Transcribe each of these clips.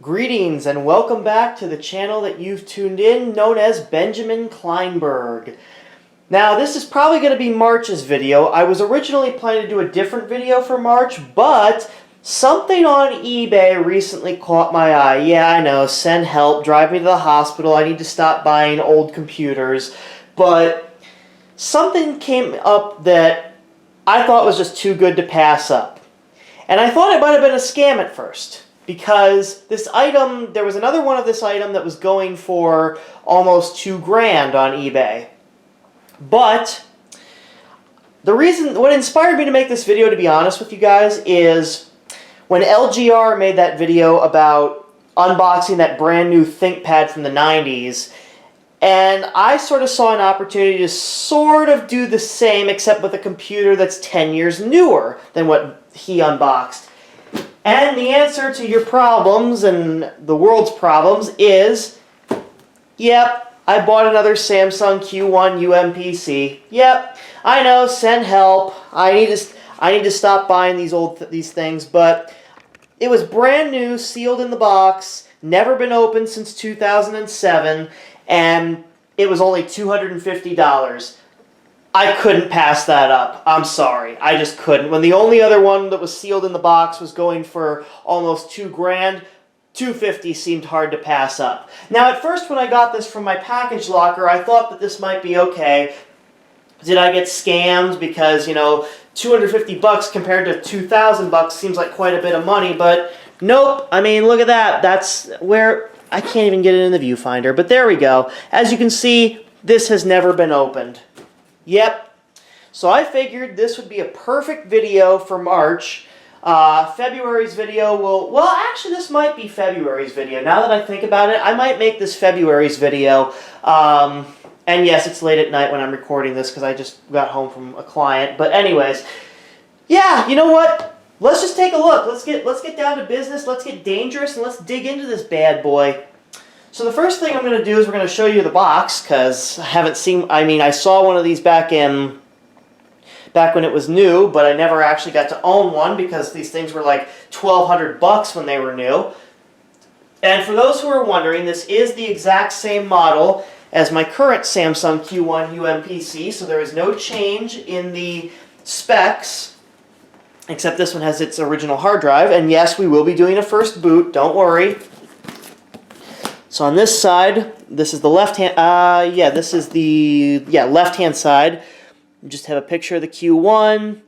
Greetings and welcome back to the channel that you've tuned in, known as Benjamin Kleinberg. Now, this is probably going to be March's video. I was originally planning to do a different video for March, but something on eBay recently caught my eye. Yeah, I know, send help, drive me to the hospital, I need to stop buying old computers. But something came up that I thought was just too good to pass up. And I thought it might have been a scam at first. Because this item, there was another one of this item that was going for almost $2,000 on eBay. But what inspired me to make this video, to be honest with you guys, is when LGR made that video about unboxing that brand new ThinkPad from the 90s, and I sort of saw an opportunity to sort of do the same, except with a computer that's 10 years newer than what he unboxed. And the answer to your problems and the world's problems is, yep, I bought another Samsung Q1 UMPC. Yep, I know, send help. I need to stop buying these things, but it was brand new, sealed in the box, never been opened since 2007, and it was only $250. I couldn't pass that up. I'm sorry. I just couldn't. When the only other one that was sealed in the box was going for almost $2,000, $250 seemed hard to pass up. Now, at first when I got this from my package locker, I thought that this might be okay. Did I get scammed? Because, you know, $250 compared to $2,000 seems like quite a bit of money, but nope. I mean, look at that. That's where I can't even get it in the viewfinder, but there we go. As you can see, this has never been opened. Yep. So I figured this would be a perfect video for March. February's video will... Well, actually, this might be February's video. Now that I think about it, I might make this February's video. And yes, it's late at night when I'm recording this because I just got home from a client. But anyways, yeah, you know what? Let's just take a look. Let's get down to business. Let's get dangerous, and let's dig into this bad boy. So the first thing I'm going to do is we're going to show you the box, because I saw one of these back when it was new, but I never actually got to own one because these things were like $1,200 when they were new. And for those who are wondering, this is the exact same model as my current Samsung Q1 UMPC, so there is no change in the specs, except this one has its original hard drive. And yes, we will be doing a first boot, don't worry. So on this side, this is the left-hand, left-hand side. We just have a picture of the Q1.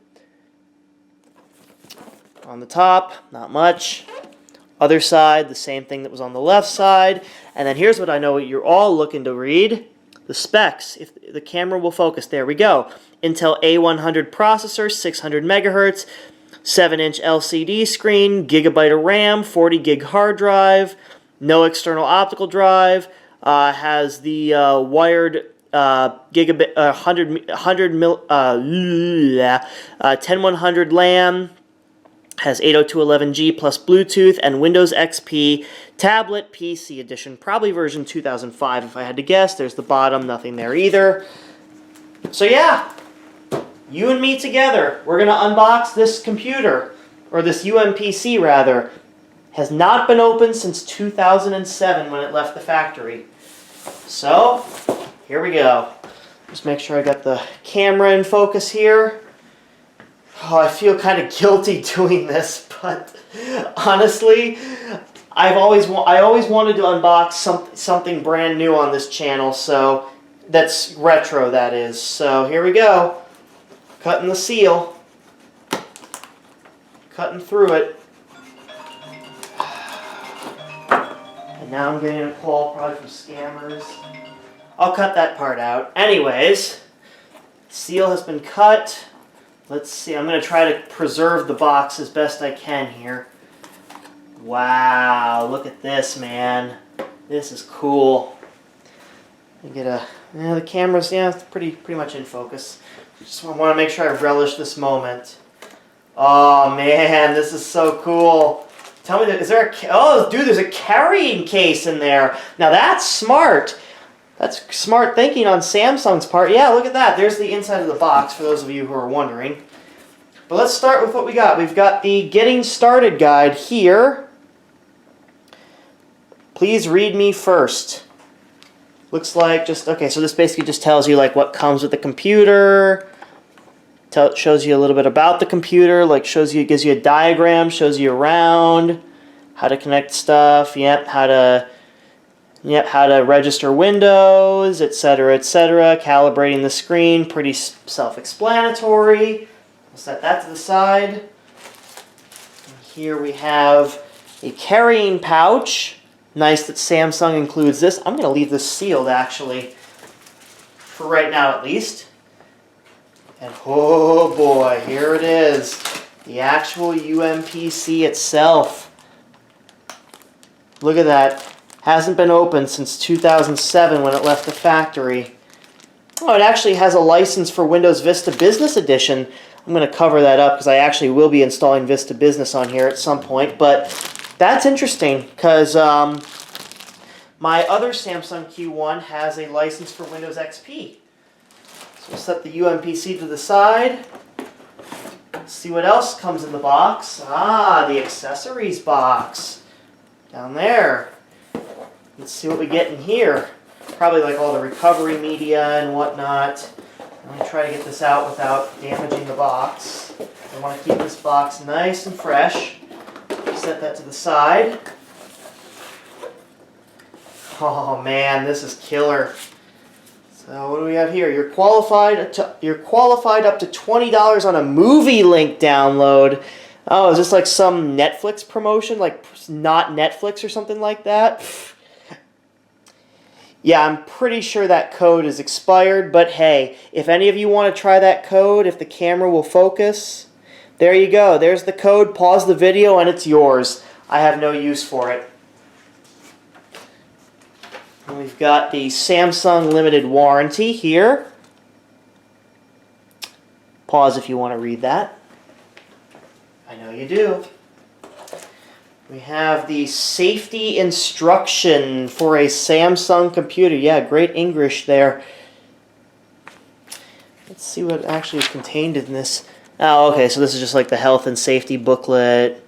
On the top, not much. Other side, the same thing that was on the left side. And then here's what I know you're all looking to read. The specs, if the camera will focus, there we go. Intel A100 processor, 600 megahertz, 7-inch LCD screen, gigabyte of RAM, 40 gig hard drive, no external optical drive, has the wired gigabit 10100 LAN, has 802.11g plus Bluetooth, and Windows XP tablet PC edition, probably version 2005 if I had to guess. There's the bottom, nothing there either. So yeah, you and me together, we're gonna unbox this computer, or this UMPC rather. Has not been opened since 2007 when it left the factory. So, here we go. Just make sure I got the camera in focus here. Oh, I feel kind of guilty doing this, but honestly, I always wanted to unbox something brand new on this channel, so that's retro, that is. So, here we go. Cutting the seal. Cutting through it. Now I'm getting a call probably from scammers. I'll cut that part out. Anyways, seal has been cut. Let's see. I'm going to try to preserve the box as best I can here. Wow, look at this, man. This is cool. The camera's, it's pretty much in focus. Just want to make sure I relish this moment. Oh man, this is so cool. Tell me, is there there's a carrying case in there. Now that's smart. That's smart thinking on Samsung's part. Yeah, look at that. There's the inside of the box for those of you who are wondering. But let's start with what we got. We've got the Getting Started guide here. Please read me first. Looks like just, okay, so this basically just tells you like what comes with the computer. Shows you a little bit about the computer, like gives you a diagram, shows you around, how to connect stuff, how to register Windows, etc., etc. Calibrating the screen, pretty self-explanatory. We'll set that to the side. And here we have a carrying pouch. Nice that Samsung includes this. I'm going to leave this sealed, actually, for right now at least. And oh boy, here it is. The actual UMPC itself. Look at that. Hasn't been opened since 2007 when it left the factory. Oh, it actually has a license for Windows Vista Business Edition. I'm going to cover that up because I actually will be installing Vista Business on here at some point. But that's interesting because my other Samsung Q1 has a license for Windows XP. So we'll set the UMPC to the side. Let's see what else comes in the box. Ah, the accessories box. Down there. Let's see what we get in here. Probably like all the recovery media and whatnot. I'm going to try to get this out without damaging the box. I want to keep this box nice and fresh. Set that to the side. Oh man, this is killer. So what do we have here? You're qualified up to $20 on a movie link download. Oh, is this like some Netflix promotion? Like not Netflix or something like that? Yeah, I'm pretty sure that code is expired, but hey, if any of you want to try that code, if the camera will focus, there you go. There's the code. Pause the video and it's yours. I have no use for it. And we've got the Samsung Limited Warranty here. Pause if you want to read that. I know you do. We have the safety instruction for a Samsung computer. Yeah, great English there. Let's see what actually is contained in this. Oh, okay, so this is just like the health and safety booklet.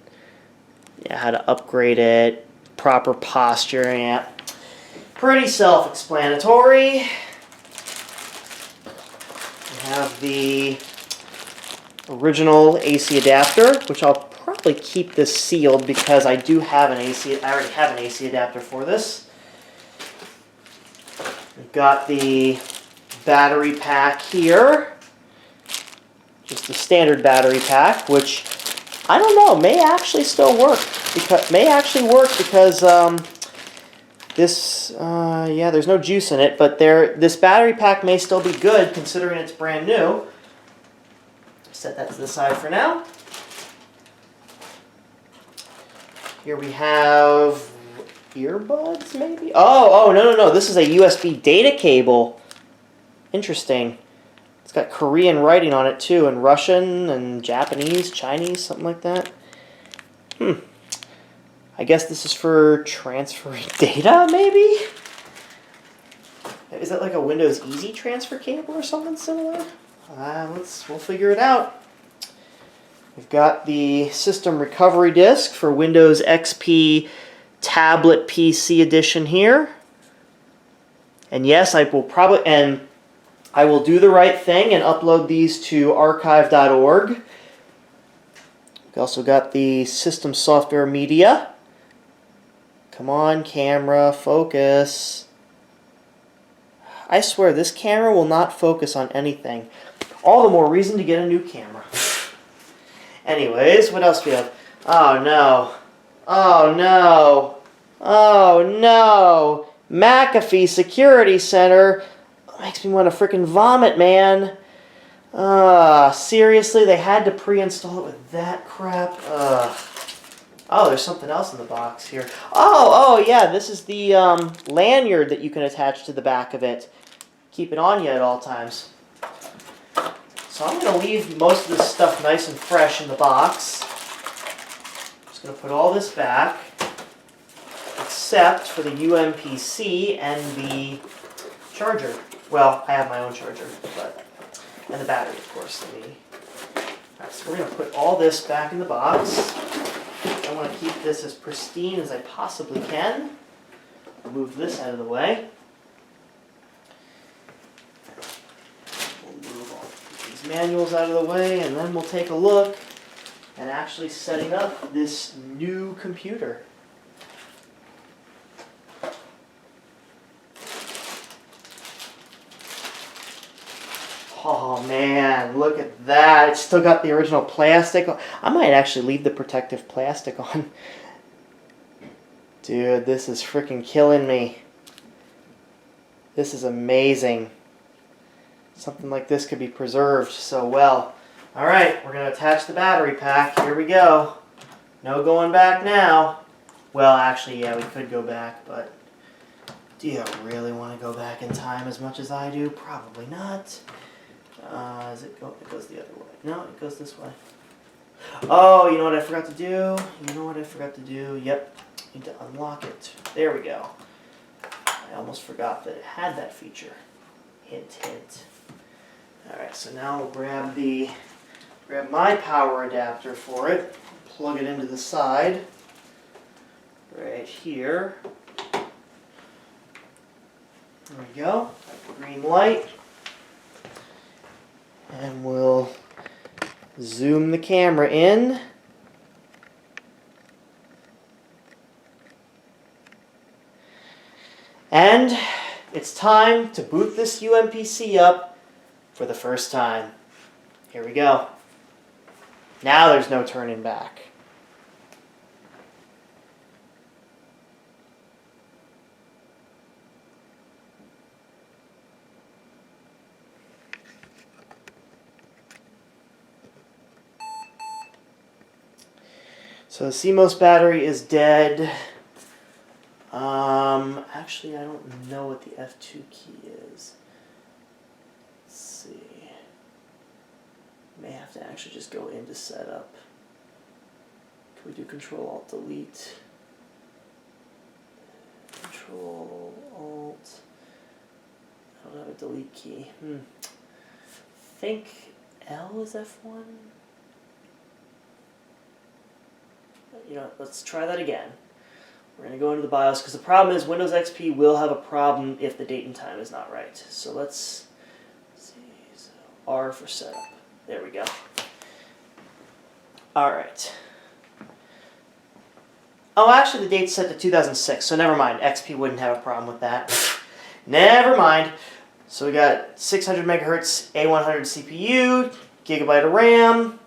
Yeah, how to upgrade it. Proper posture, yeah. Pretty self-explanatory. We have the original AC adapter, which I'll probably keep this sealed because I do have an AC. I already have an AC adapter for this. We've got the battery pack here, just the standard battery pack, which I don't know may actually still work because yeah, there's no juice in it, but this battery pack may still be good considering it's brand new. Set that to the side for now. Here we have earbuds, maybe? Oh, no. This is a USB data cable. Interesting. It's got Korean writing on it, too, and Russian and Japanese, Chinese, something like that. I guess this is for transferring data, maybe? Is that like a Windows Easy transfer cable or something similar? We'll figure it out. We've got the system recovery disk for Windows XP Tablet PC Edition here. And yes, I will do the right thing and upload these to archive.org. We've also got the system software media. Come on, camera, focus. I swear, this camera will not focus on anything. All the more reason to get a new camera. Anyways, what else do we have? Oh no. Oh no. Oh no. McAfee Security Center. Makes me want to frickin' vomit, man. Seriously, they had to pre-install it with that crap. Oh, there's something else in the box here. Oh yeah, this is the lanyard that you can attach to the back of it. Keep it on you at all times. So I'm going to leave most of this stuff nice and fresh in the box. Just going to put all this back, except for the UMPC and the charger. Well, I have my own charger, and the battery, of course. Alright, so we're going to put all this back in the box. I want to keep this as pristine as I possibly can. move this out of the way. We'll move all these manuals out of the way, and then we'll take a look at actually setting up this new computer. Oh man, look at that. It's still got the original plastic. I might actually leave the protective plastic on. Dude, this is freaking killing me. This is amazing. Something like this could be preserved so well. Alright, we're going to attach the battery pack. Here we go. No going back now. Well, actually, yeah, we could go back, but do you really want to go back in time as much as I do? Probably not. It goes the other way. No, it goes this way. Oh, you know what I forgot to do? Yep, need to unlock it. There we go. I almost forgot that it had that feature. Hint, hint. Alright, so now we'll grab my power adapter for it. Plug it into the side. Right here. There we go. Green light. And we'll zoom the camera in. And it's time to boot this UMPC up for the first time. Here we go. Now there's no turning back. So the CMOS battery is dead. Actually, I don't know what the F2 key is. Let's see. May have to actually just go into setup. Can we do Control-Alt-Delete? Control-Alt. I don't have a delete key. I think L is F1. You know, let's try that again. We're going to go into the BIOS because the problem is Windows XP will have a problem if the date and time is not right. So let's see. So R for setup. There we go. All right. Oh, actually, the date's set to 2006, so never mind. XP wouldn't have a problem with that. Never mind. So we got 600 megahertz A100 CPU, gigabyte of RAM.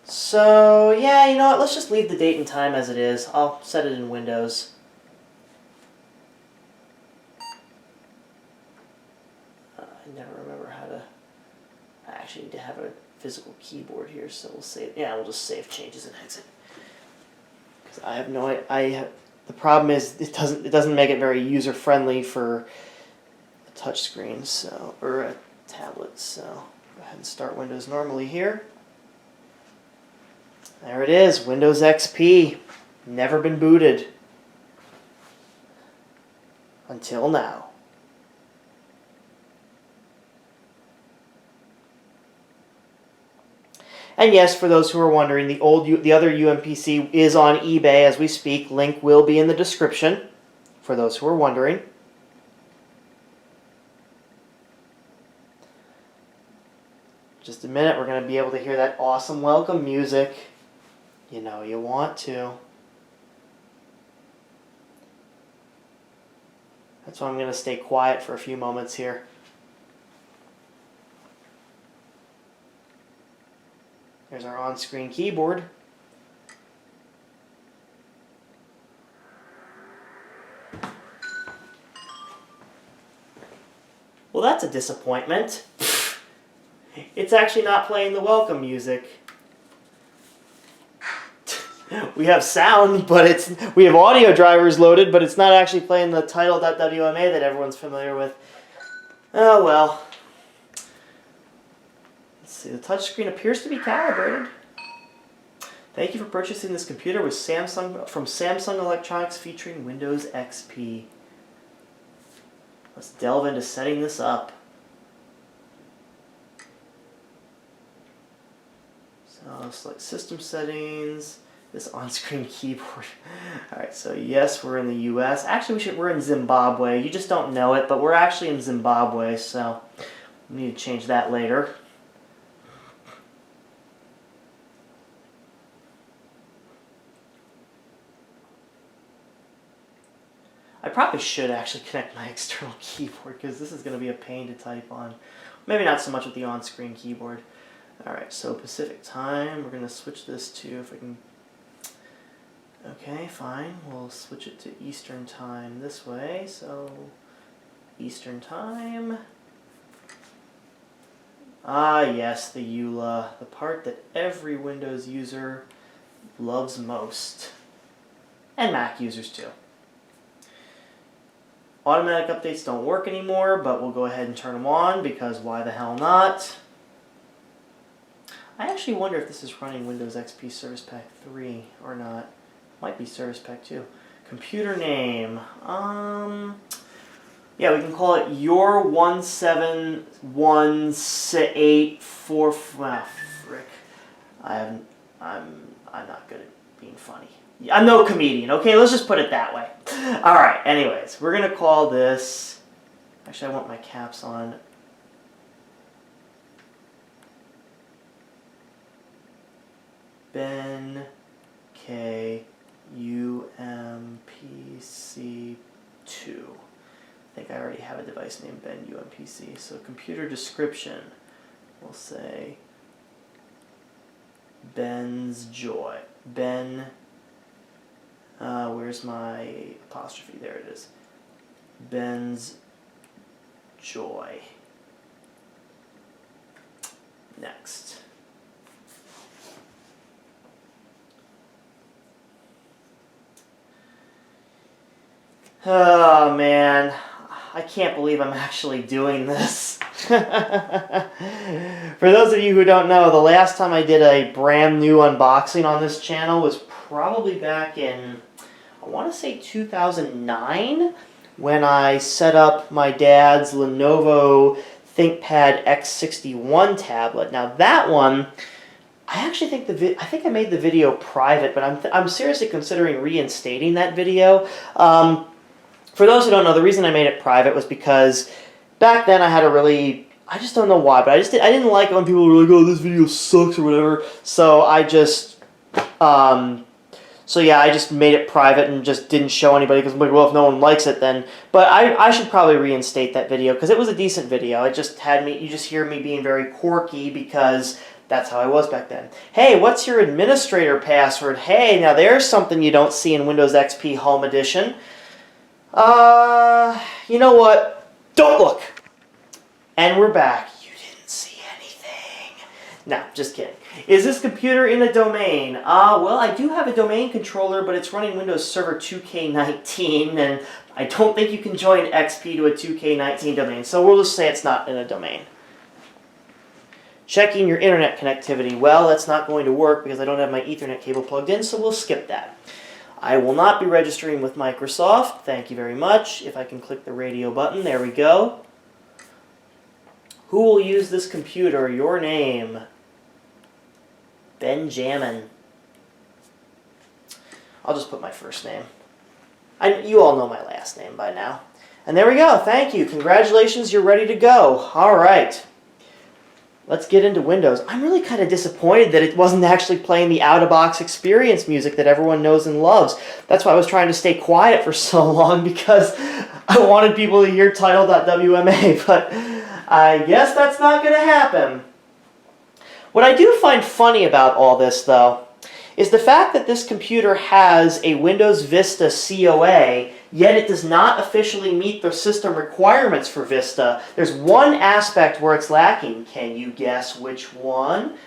So, yeah, you know what, let's just leave the date and time as it is. I'll set it in Windows. I never remember how to... I actually need to have a physical keyboard here, so we'll save... Yeah, we'll just save changes and exit. Because I have no... the problem is it doesn't make it very user-friendly for a touch screen, so... or a tablet, so... Go ahead and start Windows normally here. There it is, Windows XP. Never been booted. Until now. And yes, for those who are wondering, the other UMPC is on eBay as we speak. Link will be in the description, for those who are wondering. Just a minute, we're going to be able to hear that awesome welcome music. You know you want to. That's why I'm going to stay quiet for a few moments here. There's our on-screen keyboard. Well, that's a disappointment. It's actually not playing the welcome music. We have sound, but we have audio drivers loaded, but it's not actually playing the title.wma that everyone's familiar with. Oh well. Let's see, the touchscreen appears to be calibrated. Thank you for purchasing this computer from Samsung Electronics featuring Windows XP. Let's delve into setting this up. So select System Settings. this on-screen keyboard. Alright, so yes, we're in the US. Actually, we're in Zimbabwe. You just don't know it, but we're actually in Zimbabwe, so we need to change that later. I probably should actually connect my external keyboard because this is going to be a pain to type on. Maybe not so much with the on-screen keyboard. Alright, so Pacific time. We're going to switch this to, if I can... Okay, fine. We'll switch it to Eastern time this way. So, Eastern time. Ah, yes, the EULA. The part that every Windows user loves most. And Mac users too. Automatic updates don't work anymore, but we'll go ahead and turn them on because why the hell not? I actually wonder if this is running Windows XP Service Pack 3 or not. Might be Service Pack 2. Computer name. Yeah, we can call it your 17184. Ah, frick. I'm not good at being funny. I'm no comedian, okay? Let's just put it that way. Alright, anyways, we're going to call this... Actually, I want my caps on. Ben K UMPC 2. I think I already have a device named Ben UMPC. So computer description, we'll say Ben's Joy. Ben, where's my apostrophe? There it is. Ben's Joy. Next. Oh man, I can't believe I'm actually doing this. For those of you who don't know, the last time I did a brand new unboxing on this channel was probably back in, I want to say 2009, when I set up my dad's Lenovo ThinkPad X61 tablet. Now that one, I actually think I think I made the video private, but I'm seriously considering reinstating that video. For those who don't know, the reason I made it private was because back then I had a really, I just don't know why, but I didn't like it when people were like, oh, this video sucks or whatever. So I just, so yeah, I just made it private and just didn't show anybody because I'm like, well, if no one likes it then. But I should probably reinstate that video because it was a decent video. It just had me, you just hear me being very quirky because that's how I was back then. Hey, what's your administrator password? Hey, now there's something you don't see in Windows XP Home Edition. You know what? Don't look. And we're back. You didn't see anything. No, just kidding. Is this computer in a domain? Well, I do have a domain controller, but it's running Windows Server 2K19, and I don't think you can join XP to a 2K19 domain, so we'll just say it's not in a domain. Checking your internet connectivity. Well, that's not going to work because I don't have my Ethernet cable plugged in, so we'll skip that. I will not be registering with Microsoft. Thank you very much. If I can click the radio button, there we go. Who will use this computer? Your name. Benjamin. I'll just put my first name. You all know my last name by now. And there we go. Thank you. Congratulations, you're ready to go. All right. Let's get into Windows. I'm really kind of disappointed that it wasn't actually playing the out-of-box experience music that everyone knows and loves. That's why I was trying to stay quiet for so long, because I wanted people to hear title.wma, but I guess that's not going to happen. What I do find funny about all this, though, is the fact that this computer has a Windows Vista COA, yet it does not officially meet the system requirements for Vista. There's one aspect where it's lacking. Can you guess which one?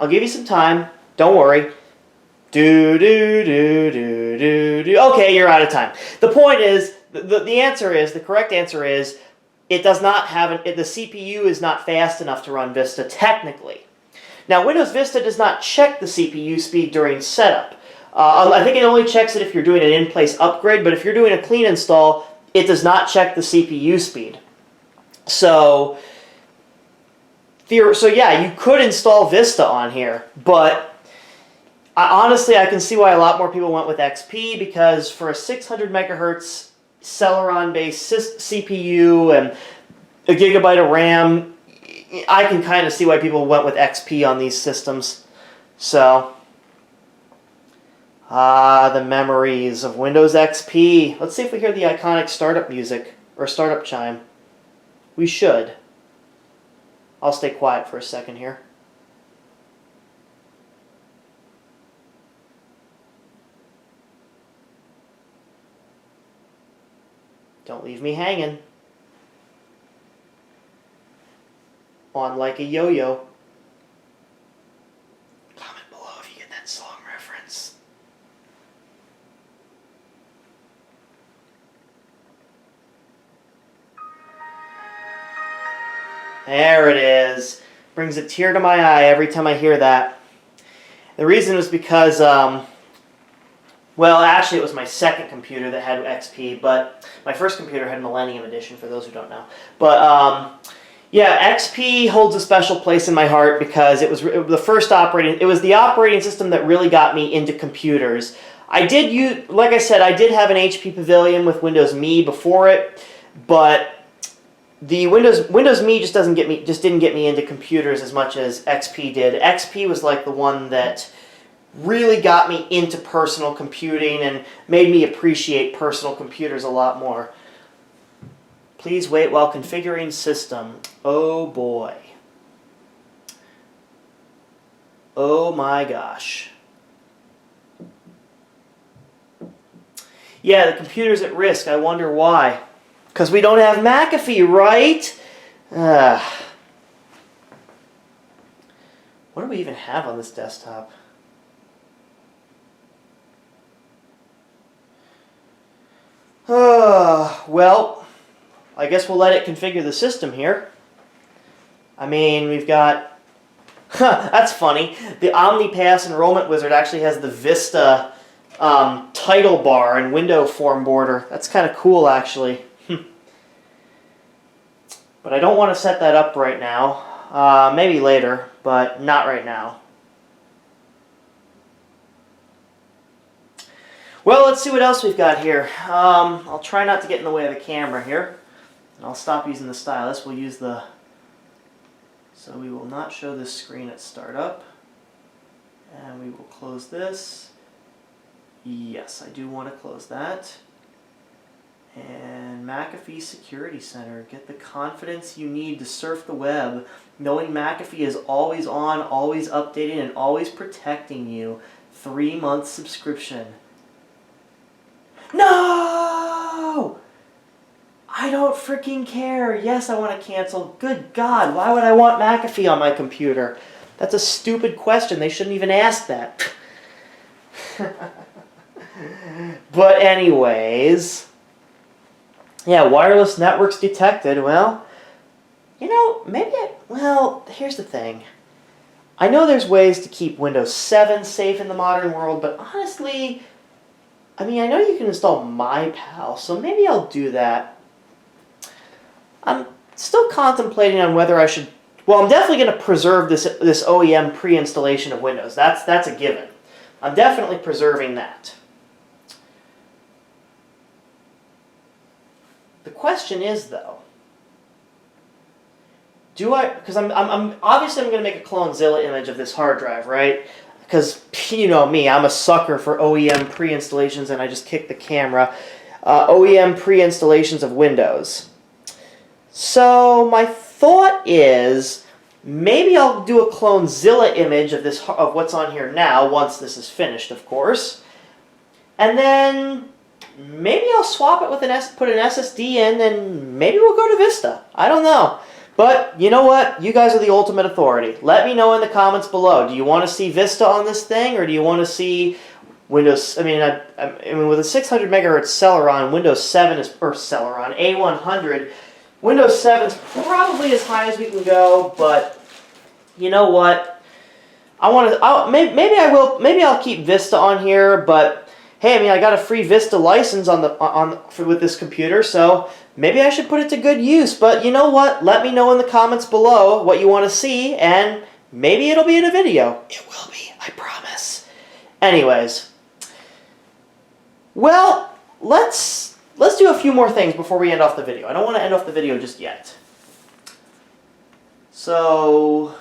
I'll give you some time. Don't worry. Okay, you're out of time. The point is, the correct answer is, it does not have, the CPU is not fast enough to run Vista technically. Now, Windows Vista does not check the CPU speed during setup. I think it only checks it if you're doing an in-place upgrade, but if you're doing a clean install, it does not check the CPU speed. So yeah, you could install Vista on here, but honestly, I can see why a lot more people went with XP, because for a 600 megahertz Celeron-based CPU and a gigabyte of RAM, I can kind of see why people went with XP on these systems. So, the memories of Windows XP. Let's see if we hear the iconic startup music, or startup chime. We should. I'll stay quiet for a second here. Don't leave me hanging. On like a yo-yo. Comment below if you get that song reference. There it is. Brings a tear to my eye every time I hear that. The reason was because, well, actually it was my second computer that had XP, but my first computer had Millennium Edition, for those who don't know. But, yeah, XP holds a special place in my heart because it was the operating system that really got me into computers. Like I said, I did have an HP Pavilion with Windows Me before it, but the Windows Me just didn't get me into computers as much as XP did. XP was like the one that really got me into personal computing and made me appreciate personal computers a lot more. Please wait while configuring system. Oh boy. Oh my gosh. Yeah, the computer's at risk. I wonder why. Because we don't have McAfee, right? What do we even have on this desktop? Well, I guess we'll let it configure the system here. I mean, we've got... that's funny. The OmniPass Enrollment Wizard actually has the Vista title bar and window form border. That's kind of cool, actually. But I don't want to set that up right now. Maybe later, but not right now. Well, let's see what else we've got here. I'll try not to get in the way of the camera here. And I'll stop using the stylus. We'll use the... So we will not show this screen at startup. And we will close this. Yes, I do want to close that. And McAfee Security Center. Get the confidence you need to surf the web, knowing McAfee is always on, always updating, and always protecting you. 3-month subscription. No! I don't freaking care. Yes, I want to cancel. Good God, why would I want McAfee on my computer? That's a stupid question. They shouldn't even ask that. But anyways... Yeah, wireless networks detected. Well, you know, well, here's the thing. I know there's ways to keep Windows 7 safe in the modern world, but honestly, I mean, I know you can install MyPal, so maybe I'll do that. I'm still contemplating on whether I should... Well, I'm definitely going to preserve this OEM pre-installation of Windows. That's a given. I'm definitely preserving that. The question is, though, do I? Because I'm obviously I'm going to make a Clonezilla image of this hard drive, right? Because you know me, I'm a sucker for OEM pre-installations, and I just kick the camera. OEM pre-installations of Windows. So my thought is maybe I'll do a Clonezilla image of what's on here now once this is finished, of course, and then. Maybe I'll swap it with put an SSD in, and maybe we'll go to Vista. I don't know. But you know what? You guys are the ultimate authority. Let me know in the comments below. Do you want to see Vista on this thing, or do you want to see Windows? I mean, with a 600 megahertz Celeron, Windows 7 is, or Celeron A100. Windows 7 is probably as high as we can go, but you know what? Maybe I'll keep Vista on here, but. Hey, I mean, I got a free Vista license with this computer, so maybe I should put it to good use. But you know what? Let me know in the comments below what you want to see, and maybe it'll be in a video. It will be, I promise. Anyways, well, let's do a few more things before we end off the video. I don't want to end off the video just yet. So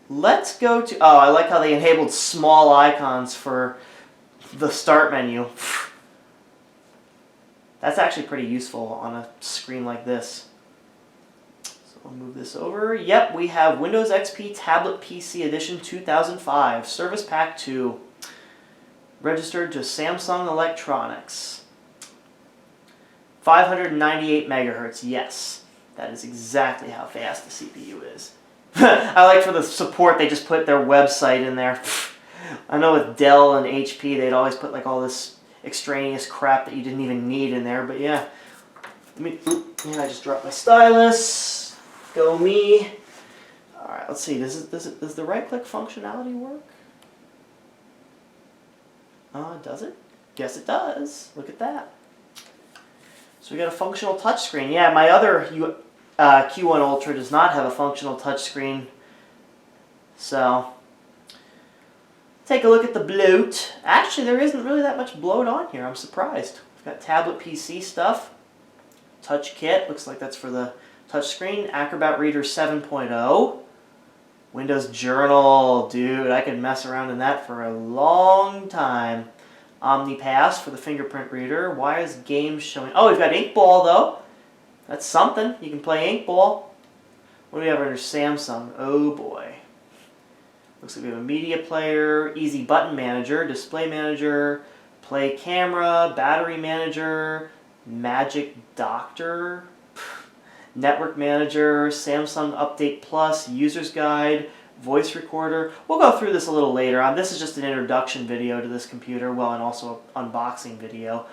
let's go to, oh, I like how they enabled small icons for the start menu. That's actually pretty useful on a screen like this. So I'll move this over. Yep, we have Windows XP Tablet PC Edition 2005, Service Pack 2, registered to Samsung Electronics. 598 megahertz, yes. That is exactly how fast the CPU is. I like for the support, they just put their website in there. I know with Dell and HP, they'd always put like all this extraneous crap that you didn't even need in there, but yeah. I just dropped my stylus. Go me. Alright, let's see. Does the right-click functionality work? Does it? Guess it does. Look at that. So we got a functional touchscreen. Yeah, my other Q1 Ultra does not have a functional touchscreen. So, take a look at the bloat. Actually, there isn't really that much bloat on here. I'm surprised. We've got tablet PC stuff. Touch kit. Looks like that's for the touchscreen. Acrobat Reader 7.0. Windows Journal. Dude, I could mess around in that for a long time. OmniPass for the fingerprint reader. Why is games showing? Oh, we've got Inkball, though. That's something. You can play Inkball. What do we have under Samsung? Oh, boy. Looks like we have a media player, easy button manager, display manager, play camera, battery manager, magic doctor, network manager, Samsung Update Plus, user's guide, voice recorder. We'll go through this a little later on. This is just an introduction video to this computer, well, and also an unboxing video.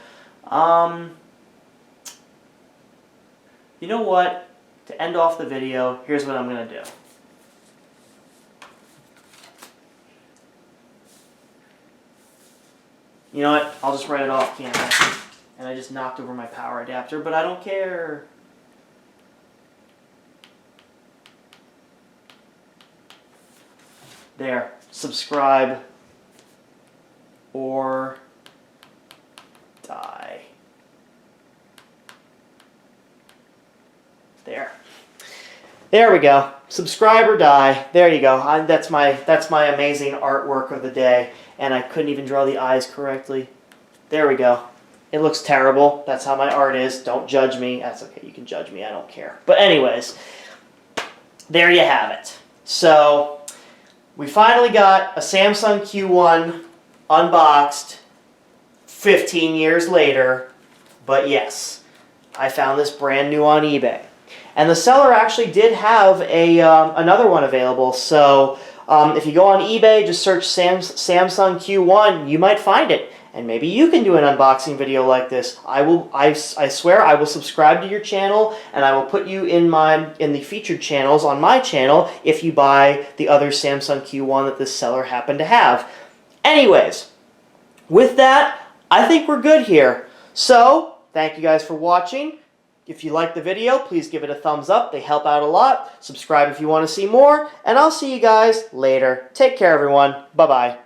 You know what? To end off the video, here's what I'm going to do. You know what? I'll just write it off camera. And I just knocked over my power adapter, but I don't care. There. Subscribe or die. There. There we go. Subscribe or die. There you go. That's my amazing artwork of the day. And I couldn't even draw the eyes correctly. There we go. It looks terrible. That's how my art is. Don't judge me. That's okay. You can judge me. I don't care. But anyways, there you have it. So, we finally got a Samsung Q1 unboxed 15 years later. But yes, I found this brand new on eBay. And the seller actually did have another one available. So, if you go on eBay, just search Samsung Q1, you might find it. And maybe you can do an unboxing video like this. I swear I will subscribe to your channel, and I will put you in the featured channels on my channel if you buy the other Samsung Q1 that this seller happened to have. Anyways, with that, I think we're good here. So, thank you guys for watching. If you like the video, please give it a thumbs up. They help out a lot. Subscribe if you want to see more, and I'll see you guys later. Take care, everyone. Bye-bye.